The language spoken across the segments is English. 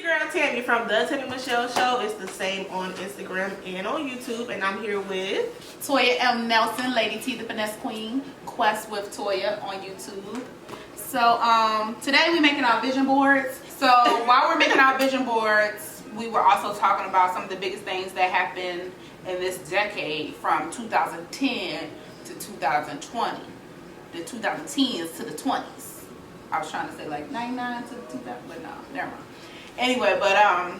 girl Tammy from the Tammy Michelle Show. It's the same on Instagram and on YouTube, and I'm here with Toyamnelson, Lady T, the Finesse Queen, Quest with Toya on YouTube. So today we're making our vision boards. So while we're making our vision boards, we were also talking about some of the biggest things that happened in this decade from 2010 to 2020, the 2010s to the 20s. I was trying to say like 99 to 2000, but no, never mind. Anyway, but I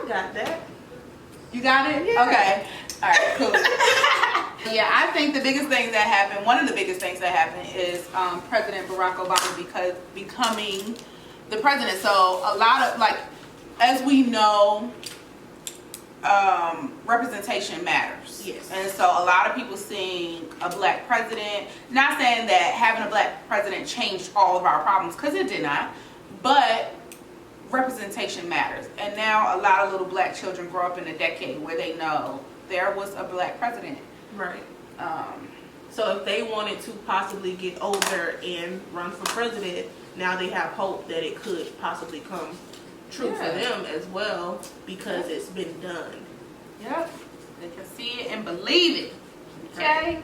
got that. You got it? Yeah. Okay. All right, cool. Yeah, I think the biggest thing that happened, one of the biggest things that happened is President Barack Obama becoming the president. So a lot of, like, as we know, representation matters. Yes. And so a lot of people seeing a black president, not saying that having a black president changed all of our problems, because it did not, but representation matters. And now a lot of little black children grow up in a decade where they know there was a black president. Right. So if they wanted to possibly get older and run for president, now they have hope that it could possibly come true for them as well, because it's been done. Yep. They can see it and believe it. Okay.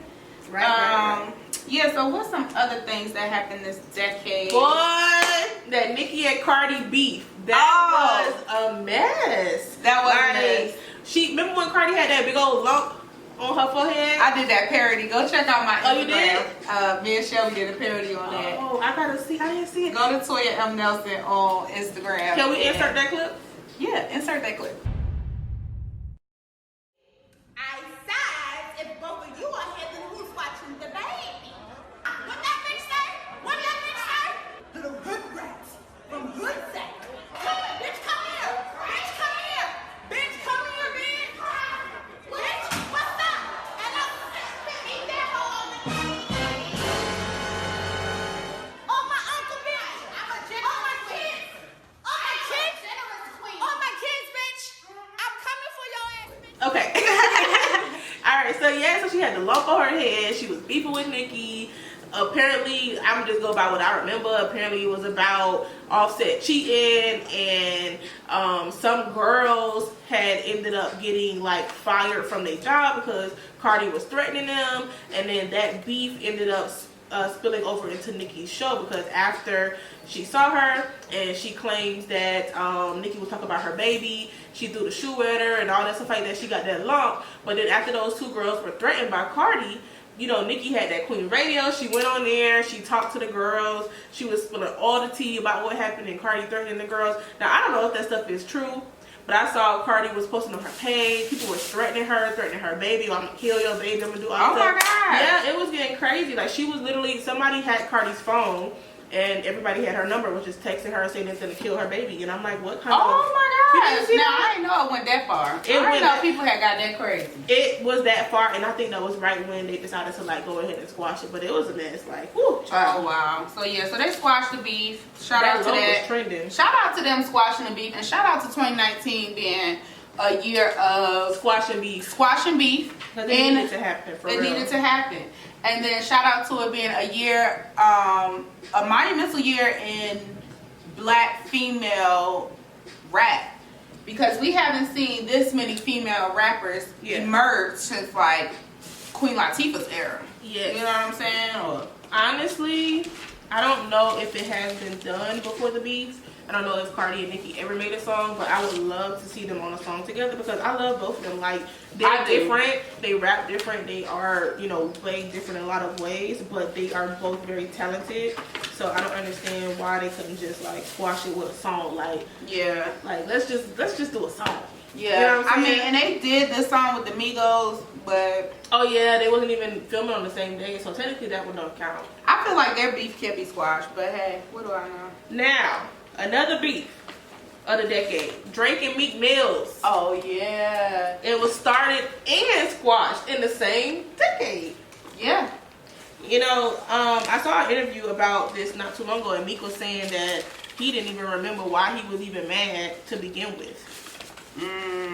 Right. Yeah, so what's some other things that happened this decade? Boy, that Nicki and Cardi beef. That was a mess. That was like, a mess. Remember when Cardi had that big old lump on her forehead? I did that parody. Go check out my Instagram. Oh, you did? Me and Shelby did a parody on that. Oh, I gotta see. I didn't see it. Go to Toya M. Nelson on Instagram. Can we insert that clip? Yeah, insert that clip. I said, if both of you are here, then who's watching the baby? What that bitch say? What that bitch say? Little hood rats from hood sack. Bitch, come here. Bitch, come here. Bitch, come here, bitch. Bitch, what's up? And I'm eat that hoe on my uncle, bitch. I'm a generous queen. On my kids. On my kids, bitch. I'm coming for your ass, bitch. Okay. Alright, so yeah, so she had the lump on her head. She was beefing with Nicki. Apparently, I'm just go by what I remember. Apparently, it was about Offset cheating, and some girls had ended up getting like fired from their job because Cardi was threatening them, and then that beef ended up spilling over into Nicki's show, because after she saw her and she claims that Nicki was talking about her baby, she threw the shoe at her and all that stuff like that, she got that lump. But then after those two girls were threatened by Cardi, you know, Nicki had that Queen Radio. She went on there, she talked to the girls, she was spilling all the tea about what happened and Cardi threatening the girls. Now, I don't know if that stuff is true, but I saw Cardi was posting on her page. People were threatening her baby. Oh, I'm gonna kill your baby, I'm gonna do all this stuff. My God. Yeah, it was getting crazy. Like, she was literally, somebody had Cardi's phone and everybody had her number, was just texting her saying it's gonna kill her baby. And I'm like, what kind of... Oh my You didn't God. see Now, that? I didn't know it went that far. I It went didn't know people had got that crazy. It was that far, and I think that was right when they decided to like go ahead and squash it. But it was a mess. Like, whoo, Oh wow. So yeah, so they squashed the beef. Shout out to lump was that. trending. Shout out to them squashing the beef, and shout out to 2019 being a year of Squashing beef. squashing beef. Because it needed to happen, for It real. needed to happen. And then shout out to it being a year, a monumental year in black female rap. Because we haven't seen this many female rappers emerge since like Queen Latifah's era. Yes. You know what I'm saying? Or Honestly, I don't know if it has been done before the beef. I don't know if Cardi and Nicki ever made a song, but I would love to see them on a song together, because I love both of them. Like, they're different, they rap different, they are, you know, way different in a lot of ways, but they are both very talented. So I don't understand why they couldn't just like squash it with a song. Like, yeah, like let's just do a song. yeah. You know what I'm I mean, saying? and they did this song with the Migos, but Oh yeah, they wasn't even filming on the same day, so technically that would not count. I feel like their beef can't be squashed. But hey, what do I know? Now, another beef of the decade, Drake and Meek Mills. Oh yeah, It was started and squashed in the same decade. yeah. You know, I saw an interview about this not too long ago, and Meek was saying that he didn't even remember why he was even mad to begin with.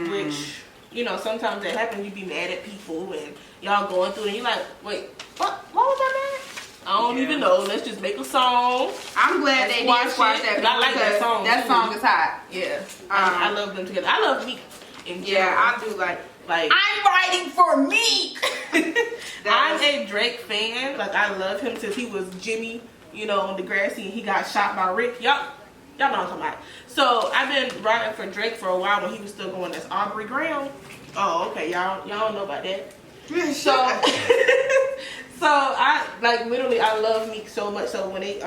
Which, you know, sometimes that happens. You be mad at people and y'all going through it and you're like, wait, what was I I don't even know. Let's just make a song. I'm glad they did squash that. I like that song. That song is hot. Yeah. I love them together. I love Meek. Yeah, I do like. I'm writing for Meek. I'm a Drake fan. Like, I love him since he was Jimmy, you know, on Degrassi, and he got shot by Rick. Y'all know what I'm talking about. So I've been writing for Drake for a while when he was still going as Aubrey Graham. Oh, okay, y'all don't know about that. So so I literally I love Meek so much. So when they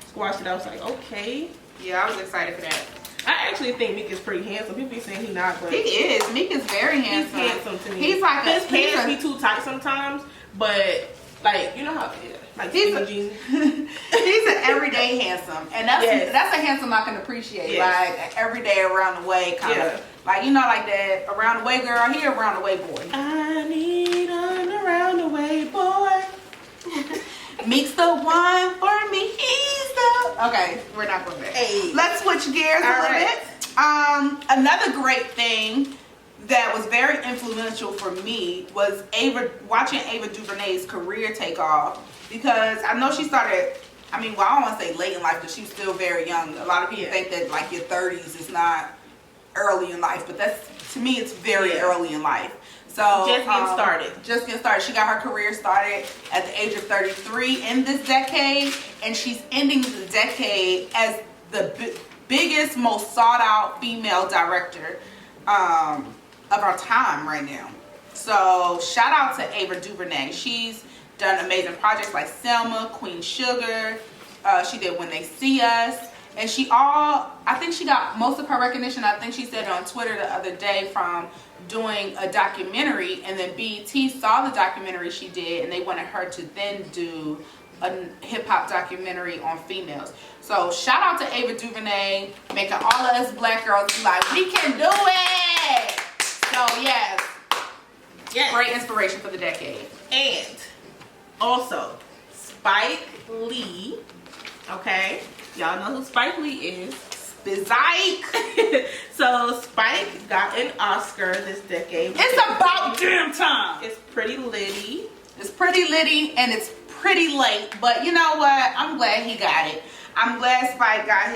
squashed it, I was like, okay. Yeah, I was excited for that. I actually think Meek is pretty handsome. People be saying he's not, but he is. Meek is very handsome. He's handsome to me. He's like his pants be too tight sometimes, but like, you know how, like he's jeans. He's an everyday handsome, and that's a handsome I can appreciate. Yes. Like everyday around the way kind of, like, you know, like that around the way girl. He around the way boy. I need an around the way boy. Meek's the one for me. He's the okay. We're not going there. Hey. Let's switch gears a little bit. Another great thing that was very influential for me was watching Ava DuVernay's career take off, because I know she started. I mean, well, I don't want to say late in life, because she was still very young. A lot of people think that like your 30s is not early in life, but that's, to me, it's very early in life. So just getting started. Just getting started. She got her career started at the age of 33 in this decade, and she's ending the decade as the biggest, most sought out female director of our time right now. So shout out to Ava DuVernay. She's done amazing projects like Selma, Queen Sugar. She did When They See Us. And I think she got most of her recognition, I think she said on Twitter the other day, from doing a documentary, and then BET saw the documentary she did, and they wanted her to then do a hip-hop documentary on females. So shout out to Ava DuVernay, making all of us black girls be like, we can do it. So yes, great inspiration for the decade. And also Spike Lee, okay, y'all know who Spike Lee is. Spike. So Spike got an Oscar this decade. It's about damn time. It's pretty litty. It's pretty litty, and it's pretty late, but you know what? I'm glad he got it. I'm glad Spike got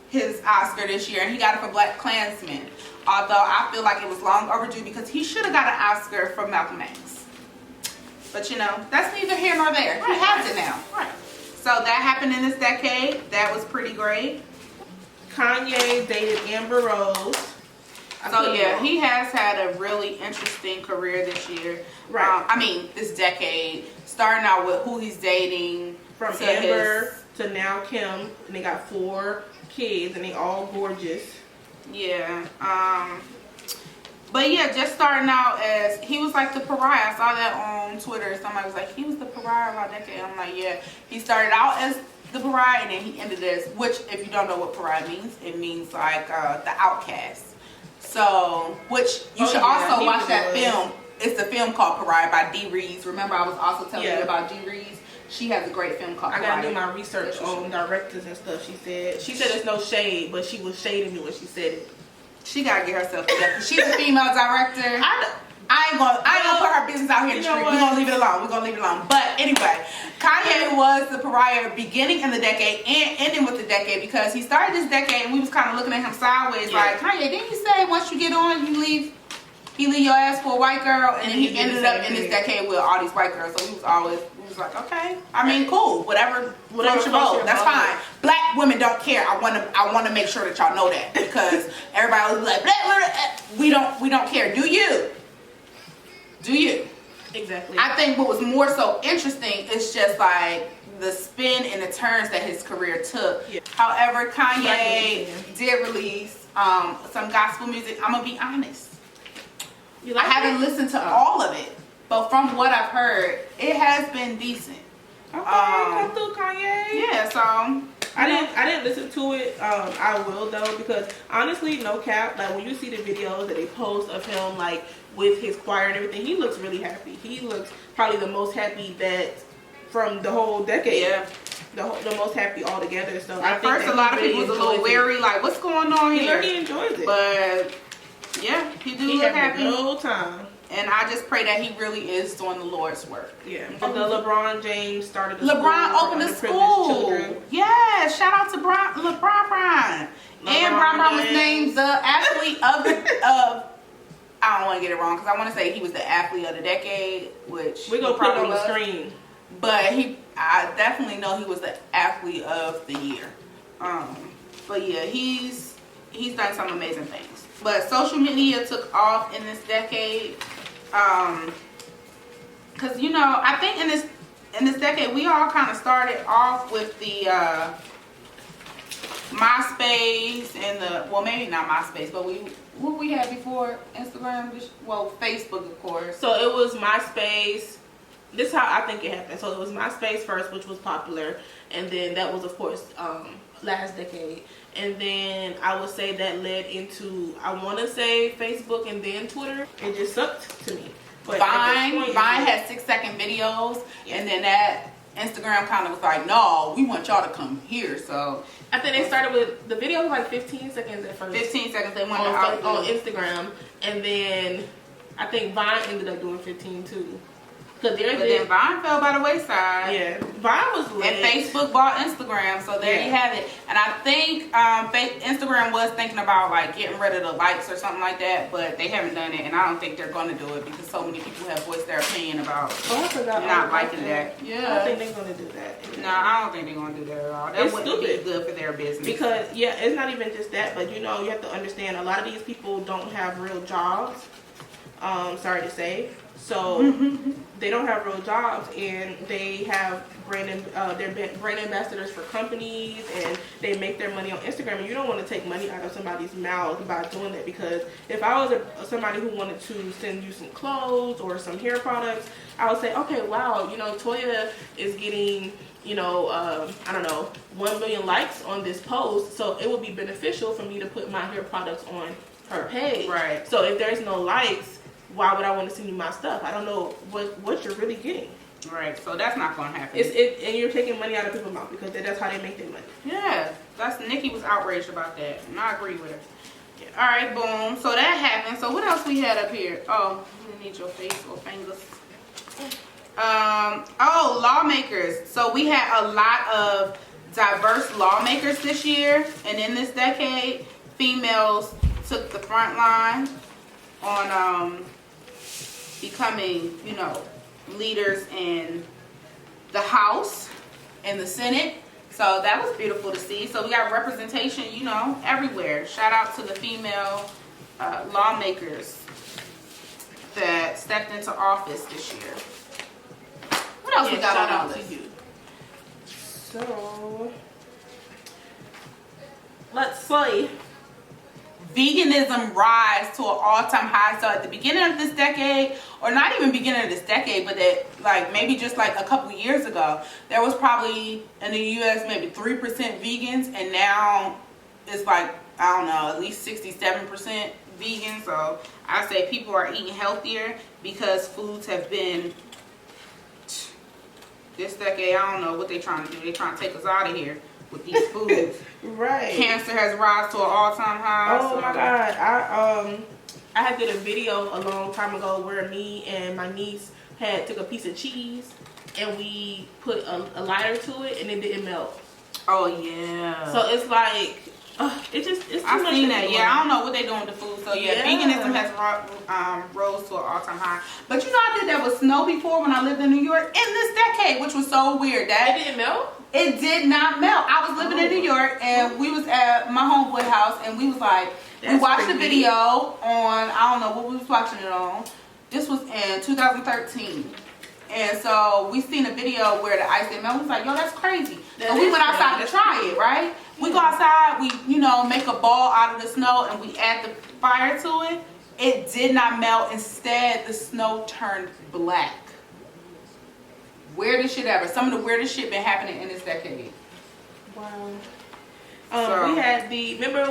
his Oscar this year, and he got it for Black Klansman. Although I feel like it was long overdue, because he should have got an Oscar for Malcolm X. But you know, that's neither here nor there. He has it now. Right. So that happened in this decade. That was pretty great. Kanye dated Amber Rose. So yeah, he has had a really interesting career this year. Right. I mean, this decade, starting out with who he's dating, from Amber to now Kim, and they got 4 kids, and they all gorgeous. Yeah. But yeah, just starting out as, he was like the pariah. I saw that on Twitter. Somebody was like, he was the pariah of our decade. I'm like, yeah. He started out as the pariah, and then he ended as, which, if you don't know what pariah means, it means like the outcast. So, which you should also watch that film. It's a film called Pariah by Dee Rees. Remember, I was also telling you about Dee Rees. She has a great film called Pariah. I gotta do my research on directors and stuff. She said it's no shade, but she was shading me when she said it. She gotta get herself together. She's a female director. I ain't gonna put her business out here in the street. We're gonna leave it alone. But anyway, Kanye was the pariah beginning in the decade and ending with the decade, because he started this decade and we was kind of looking at him sideways, like, Kanye, didn't you say once you get on, you leave your ass for a white girl? And then he ended up in this decade with all these white girls. So we was like, okay. I mean, cool. Whatever floats your boat. That's fine. Black women don't care. I want to make sure that y'all know that, because everybody was like, we don't care. Do you? Exactly. I think what was more so interesting is just like the spin and the turns that his career took. Yeah. However, Kanye did release some gospel music. I'm gonna be honest. I haven't listened to all of it, but from what I've heard, it has been decent. Okay, come through, Kanye. Yeah, so I didn't listen to it. I will though, because honestly, no cap, like when you see the videos that they post of him like with his choir and everything, he looks really happy. He looks probably the most happy that from the whole decade. Yeah. The most happy altogether. So at first, a lot of people was a little wary, like, what's going on here? He enjoys it. But yeah, he look happy. The whole time. And I just pray that he really is doing the Lord's work. Yeah. The LeBron James started the LeBron school opened the for underprivileged school. children. Yeah, shout out to LeBron Brian. And Brian was named the athlete of I don't want to get it wrong because I want to say he was the athlete of the decade, which We're going to put it on the screen. But I definitely know he was the athlete of the year. But yeah, he's done some amazing things. But social media took off in this decade. Cause you know, I think in this decade we all kind of started off with the MySpace and well, maybe not MySpace, but what we had before Instagram, well, Facebook of course. So it was MySpace. This is how I think it happened. So it was MySpace first, which was popular, and then that was of course last decade, and then I would say that led into, I want to say, Facebook and then Twitter. It just sucked to me. But Vine had 6-second videos, and then that Instagram kind of was like, no, we want y'all to come here. So I think they started with the video was like 15 seconds at first. 15 seconds they went on Instagram, and then I think Vine ended up doing 15 too. But then Vine fell by the wayside. Yeah, Vine was lit. And Facebook bought Instagram, so there you have it. And I think Instagram was thinking about like getting rid of the likes or something like that, but they haven't done it, and I don't think they're going to do it because so many people have voiced their opinion about not liking that. Yeah, I don't think they're going to do that. No, I don't think they're going to do that at all. That wouldn't be good for their business. Because it's not even just that, but you know, you have to understand a lot of these people don't have real jobs. Sorry to say. So they don't have real jobs, and they have they're brand ambassadors for companies, and they make their money on Instagram. And you don't want to take money out of somebody's mouth by doing that, because if I was somebody who wanted to send you some clothes or some hair products, I would say, okay, wow, you know, Toya is getting, you know, I don't know, 1 million likes on this post, so it would be beneficial for me to put my hair products on her page. Right. So if there's no likes, why would I want to send you my stuff? I don't know what you're really getting. Right, so that's not going to happen. And you're taking money out of people's mouth, because that's how they make their money. Yeah, Nikki was outraged about that, and I agree with her. Yeah. All right, boom. So that happened. So what else we had up here? Oh, you need your face or fingers. Lawmakers. So we had a lot of diverse lawmakers this year, and in this decade, females took the front line on becoming, you know, leaders in the House and the Senate. So that was beautiful to see. So we got representation, you know, everywhere. Shout out to the female lawmakers that stepped into office this year. What else we got on our list? So let's see. Veganism rise to an all-time high. So at the beginning of this decade, or not even beginning of this decade, but that like maybe just like a couple years ago, there was probably in the US maybe 3% vegans, and now it's like, I don't know, at least 67% vegan. So I say people are eating healthier because foods have been, this decade, I don't know what they're trying to do. They're trying to take us out of here with these foods. Right. Cancer has risen to an all-time high. Oh my God. I did a video a long time ago where me and my niece took a piece of cheese and we put a lighter to it and it didn't melt. Oh yeah. So it's like, it's too much. I've seen that. Yeah, I don't know what they're doing with the food. So yeah, veganism has rose to an all-time high. But you know, I did that with snow before when I lived in New York in this decade, which was so weird. That it didn't melt? It did not melt. I was living in New York, and we was at my homeboy house, and we was like, we watched the video on, I don't know what we was watching it on. This was in 2013. And so we seen a video where the ice didn't melt. We was like, yo, that's crazy. And we went outside to try it, right? We go outside, we, you know, make a ball out of the snow, and we add the fire to it. It did not melt. Instead, the snow turned black. Weirdest shit ever. Some of the weirdest shit been happening in this decade. Wow. We had remember,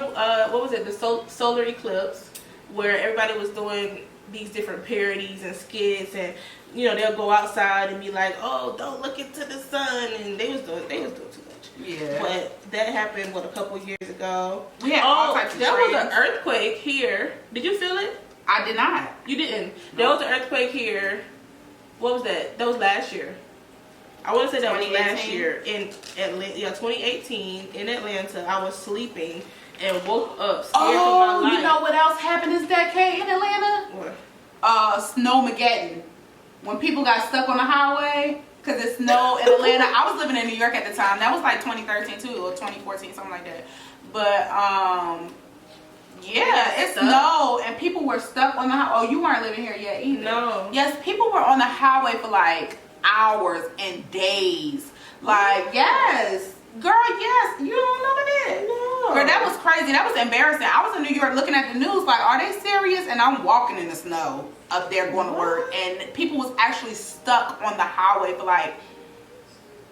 what was it, the solar eclipse, where everybody was doing these different parodies and skits, and you know, they'll go outside and be like, oh, don't look into the sun, and they was doing too much. Yeah. But that happened, a couple years ago. We had all types of there was an earthquake here. Did you feel it? I did not. You didn't. There was an earthquake here. What was that? That was last year. I want to say that was last year in Atlanta. Yeah, 2018 in Atlanta. I was sleeping and woke up scared for my life. You know what else happened this decade in Atlanta? What? Snowmageddon. When people got stuck on the highway because it snowed in Atlanta. I was living in New York at the time. That was like 2013 too, or 2014, something like that. But yeah, it snowed and people were stuck on the highway. Oh, you weren't living here yet either. No. Yes, people were on the highway for like hours and days. Like, yes. Girl, yes. You don't know that? No. Girl, that was crazy. That was embarrassing. I was in New York looking at the news like, are they serious? And I'm walking in the snow up there going to work. And people was actually stuck on the highway for like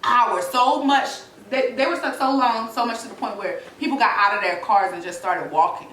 hours. So much. They were stuck so long, so much to the point where people got out of their cars and just started walking.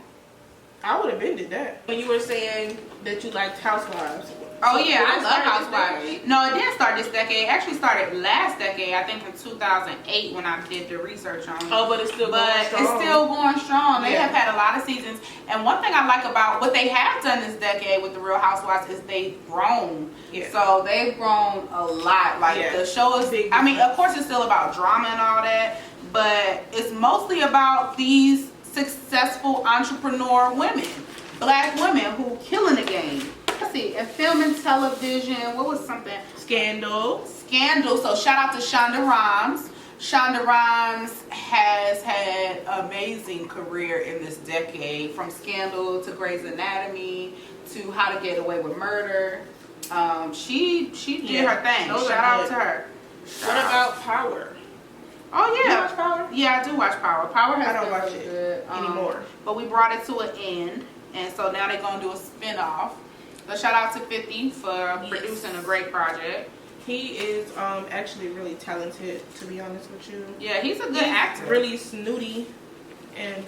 I would have been did that. When you were saying that you liked Housewives. Oh yeah, I love Housewives. No, it didn't start this decade. It actually started last decade. I think in 2008 when I did the research on it. Oh, but it's still going strong. It's still going strong. They Yeah. have had a lot of seasons. And one thing I like about what they have done this decade with the Real Housewives is they've grown. Yeah. So they've grown a lot. Like Yeah. the show is, Big I mean, difference. of course it's still about drama and all that, but it's mostly about these successful entrepreneur women, black women who killing the game. Let's see, in film and television, what was something? Scandal. So shout out to Shonda Rhimes. Shonda Rhimes has had an amazing career in this decade, from Scandal to Grey's Anatomy to How to Get Away with Murder. She did her thing. Those Shout are out good. to her. What about Power? Oh yeah, You watch Power? Yeah, I do watch Power. Power has I don't been watch really it good anymore. But we brought it to an end, and so now they're gonna do a spin-off. So shout out to 50 for producing a great project. He is actually really talented, to be honest with you. Yeah, he's a good actor. Really snooty and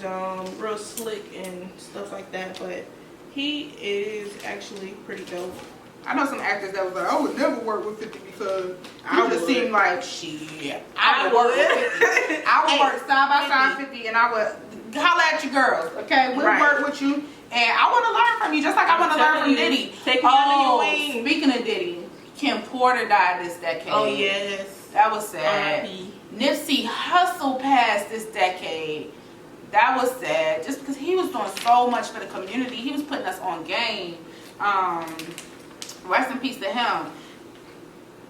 real slick and stuff like that, but he is actually pretty dope. I know some actors that was like, I would never work with 50 because I I just would. seem like shit. I I would work would. with 50. I would Hey, work side by side 50 and I would holler at you girls, okay? We'll Right. work with you. And I want to learn from you just like I want to learn from Diddy. Take me under your wing. Speaking of Diddy, Kim Porter died this decade. Oh yes. That was sad. R.I.P. Nipsey Hussle passed this decade. That was sad. Just because he was doing so much for the community. He was putting us on game. Rest in peace to him.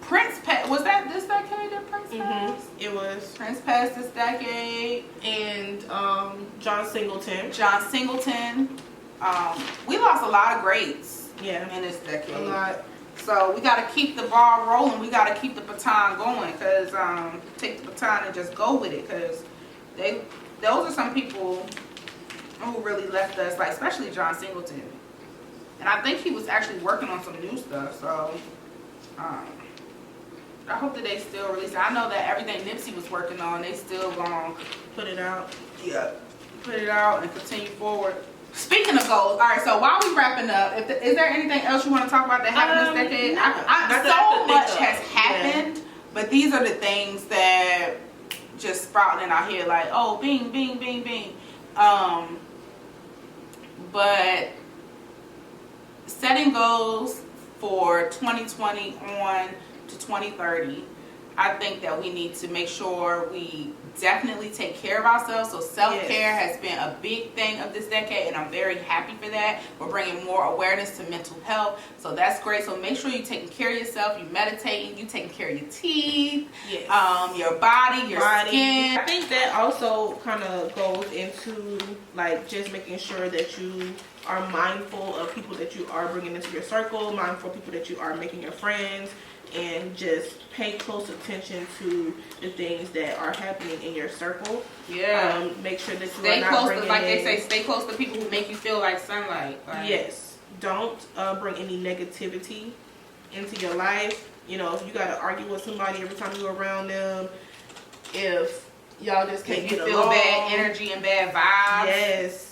Prince was that this decade that Prince passed? It was. Prince passed this decade. And John Singleton. John Singleton. We lost a lot of greats Yeah. in this decade. A lot. So we got to keep the ball rolling. We got to keep the baton going, because take the baton and just go with it, because those are some people who really left us, like especially John Singleton. And I think he was actually working on some new stuff. So I hope that they still release it. I know that everything Nipsey was working on, they still gonna Put it out. put it out and continue forward. Speaking of goals, all right. So while we wrapping up, is there anything else you want to talk about that happened this decade? No. Not that I So can much think has of. happened, but these are the things that just sprouting in our head, like, oh, bing, bing, bing, bing. But setting goals for 2020 on to 2030, I think that we need to make sure we definitely take care of ourselves. So self-care has been a big thing of this decade, and I'm very happy for that. We're bringing more awareness to mental health, so that's great. So make sure you're taking care of yourself, you're meditating, you're taking care of your teeth, your body, your skin. I think that also kind of goes into like just making sure that you are mindful of people that you are bringing into your circle, mindful of people that you are making your friends, and just pay close attention to the things that are happening in your circle. Yeah. Make sure that you Stay are not close bringing to, like they in- say, stay close to people who make you feel like sunlight. Like, Yes. Don't bring any negativity into your life. You know, if you got to argue with somebody every time you're around them, if y'all just can't if you get feel along, bad energy and bad vibes. Yes.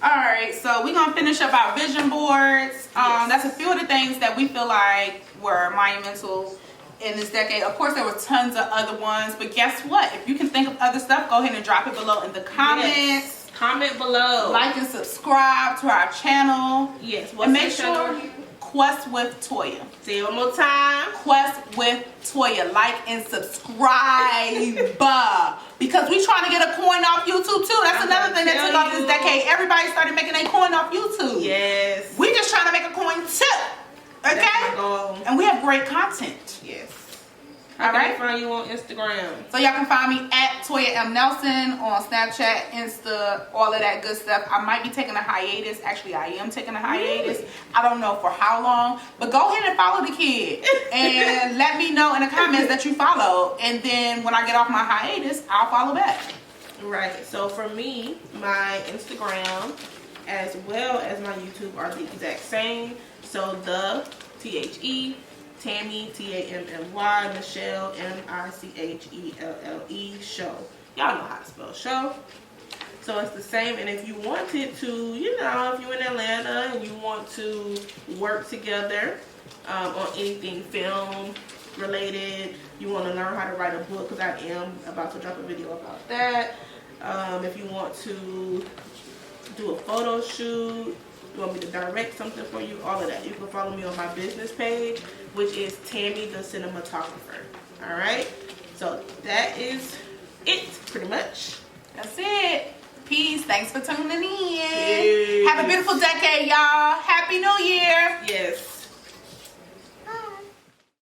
All right, so we're gonna finish up our vision boards. That's a few of the things that we feel like were monumental in this decade. Of course, there were tons of other ones, but guess what? If you can think of other stuff, go ahead and drop it below in the comments. Comment below. Like and subscribe to our channel. Yes. And make sure Quest with Toya. Say it one more time. Quest with Toya. Like and subscribe. Because we trying to get a coin off YouTube too. That's another thing that took off this decade. Everybody started making a coin off YouTube. Yes. We just trying to make a coin too. Okay? And we have great content. Yes. All right. Find you on Instagram. So y'all can find me at Toyamnelson on Snapchat, Insta, all of that good stuff. I might be taking a hiatus. Actually, I am taking a hiatus. Really? I don't know for how long, but go ahead and follow the kid and let me know in the comments that you follow. And then when I get off my hiatus, I'll follow back. Right. So for me, my Instagram as well as my YouTube are the exact same. So the THE. Tammy, Tammy, Michelle, Michelle show. Y'all know how to spell show. So it's the same. And if you wanted to, you know, if you're in Atlanta and you want to work together on anything film related, you want to learn how to write a book, because I am about to drop a video about that. If you want to do a photo shoot, you want me to direct something for you, all of that, you can follow me on my business page, which is Tammy the Cinematographer. All right, so that is it pretty much. That's it. Peace. Thanks for tuning in. Peace. Have a beautiful decade, y'all. Happy New Year. Yes.